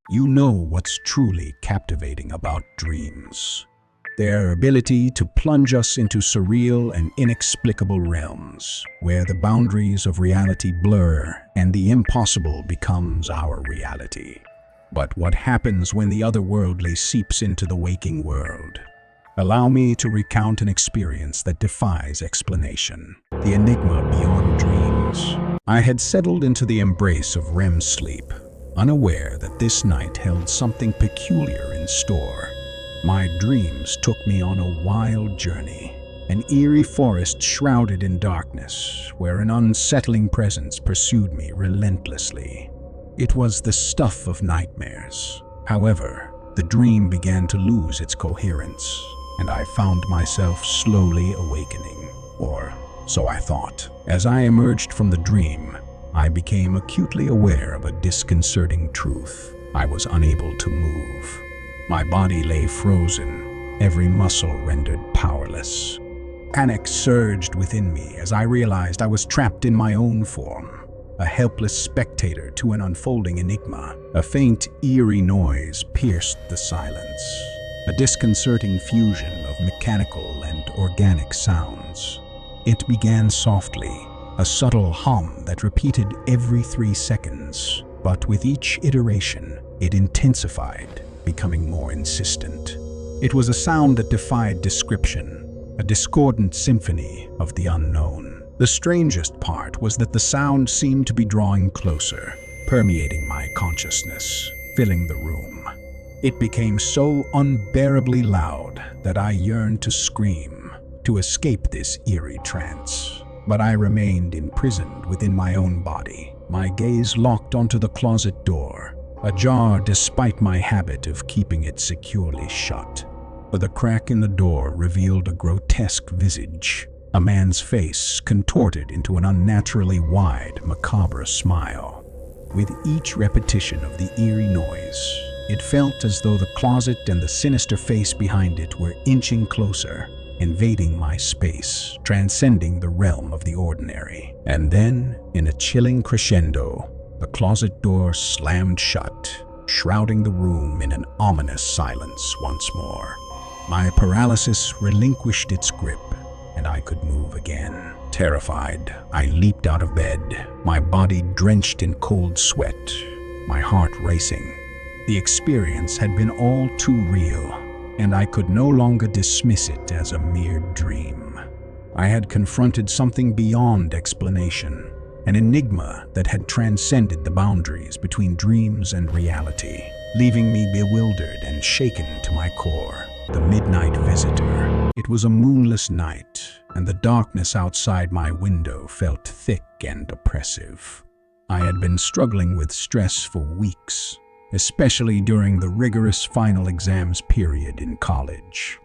You know what's truly captivating about dreams. Their ability to plunge us into surreal and inexplicable realms, where the boundaries of reality blur and the impossible becomes our reality. But what happens when the otherworldly seeps into the waking world? Allow me to recount an experience that defies explanation. The enigma beyond dreams. I had settled into the embrace of REM sleep, unaware that this night held something peculiar in store. My dreams took me on a wild journey, an eerie forest shrouded in darkness, where an unsettling presence pursued me relentlessly. It was the stuff of nightmares. However, the dream began to lose its coherence, and I found myself slowly awakening, or so I thought. As I emerged from the dream, I became acutely aware of a disconcerting truth. I was unable to move. My body lay frozen, every muscle rendered powerless. Panic surged within me as I realized I was trapped in my own form, a helpless spectator to an unfolding enigma. A faint, eerie noise pierced the silence, a disconcerting fusion of mechanical and organic sounds. It began softly, a subtle hum that repeated every 3 seconds, but with each iteration, it intensified, becoming more insistent. It was a sound that defied description, a discordant symphony of the unknown. The strangest part was that the sound seemed to be drawing closer, permeating my consciousness, filling the room. It became so unbearably loud that I yearned to scream, to escape this eerie trance. But I remained imprisoned within my own body, my gaze locked onto the closet door, ajar despite my habit of keeping it securely shut. For the crack in the door revealed a grotesque visage, a man's face contorted into an unnaturally wide, macabre smile. With each repetition of the eerie noise, it felt as though the closet and the sinister face behind it were inching closer, invading my space, transcending the realm of the ordinary. And then, in a chilling crescendo, the closet door slammed shut, shrouding the room in an ominous silence once more. My paralysis relinquished its grip, and I could move again. Terrified, I leaped out of bed, my body drenched in cold sweat, my heart racing. The experience had been all too real, and I could no longer dismiss it as a mere dream. I had confronted something beyond explanation, an enigma that had transcended the boundaries between dreams and reality, leaving me bewildered and shaken to my core. The midnight visitor. It was a moonless night, and the darkness outside my window felt thick and oppressive. I had been struggling with stress for weeks, especially during the rigorous final exams period in college.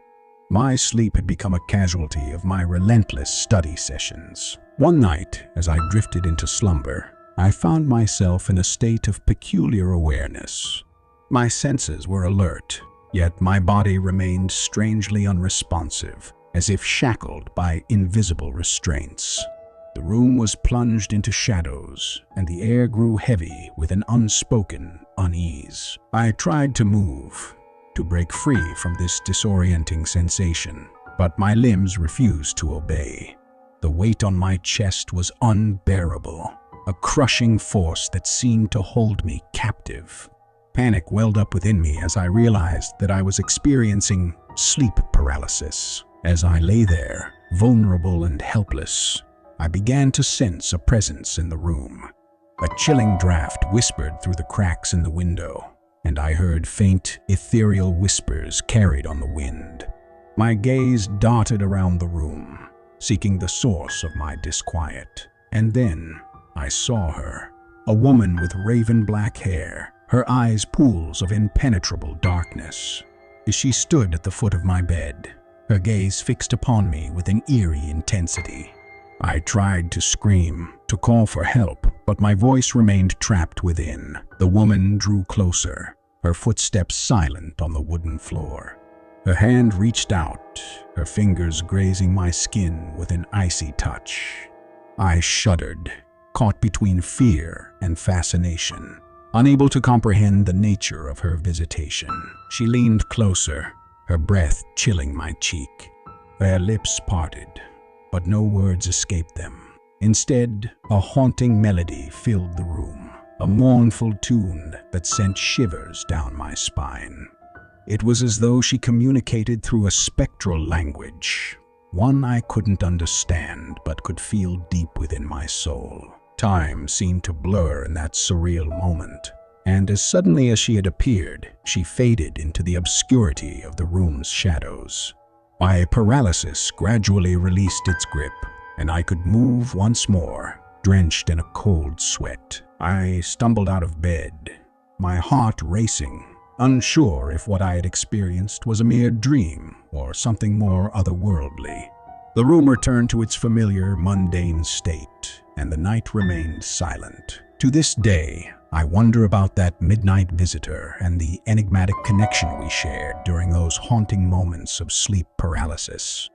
My sleep had become a casualty of my relentless study sessions. One night, as I drifted into slumber, I found myself in a state of peculiar awareness. My senses were alert, yet my body remained strangely unresponsive, as if shackled by invisible restraints. The room was plunged into shadows, and the air grew heavy with an unspoken unease. I tried to move, to break free from this disorienting sensation, but my limbs refused to obey. The weight on my chest was unbearable, a crushing force that seemed to hold me captive. Panic welled up within me as I realized that I was experiencing sleep paralysis. As I lay there, vulnerable and helpless, I began to sense a presence in the room. A chilling draft whispered through the cracks in the window, and I heard faint, ethereal whispers carried on the wind. My gaze darted around the room, seeking the source of my disquiet. And then I saw her, a woman with raven black hair, her eyes pools of impenetrable darkness. As she stood at the foot of my bed, her gaze fixed upon me with an eerie intensity. I tried to scream, to call for help, but my voice remained trapped within. The woman drew closer, her footsteps silent on the wooden floor. Her hand reached out, her fingers grazing my skin with an icy touch. I shuddered, caught between fear and fascination. Unable to comprehend the nature of her visitation, she leaned closer, her breath chilling my cheek. Their lips parted, but no words escaped them. Instead, a haunting melody filled the room, a mournful tune that sent shivers down my spine. It was as though she communicated through a spectral language, one I couldn't understand but could feel deep within my soul. Time seemed to blur in that surreal moment, and as suddenly as she had appeared, she faded into the obscurity of the room's shadows. My paralysis gradually released its grip, and I could move once more, drenched in a cold sweat. I stumbled out of bed, my heart racing, unsure if what I had experienced was a mere dream or something more otherworldly. The room returned to its familiar, mundane state, and the night remained silent. To this day, I wonder about that midnight visitor and the enigmatic connection we shared during those haunting moments of sleep paralysis.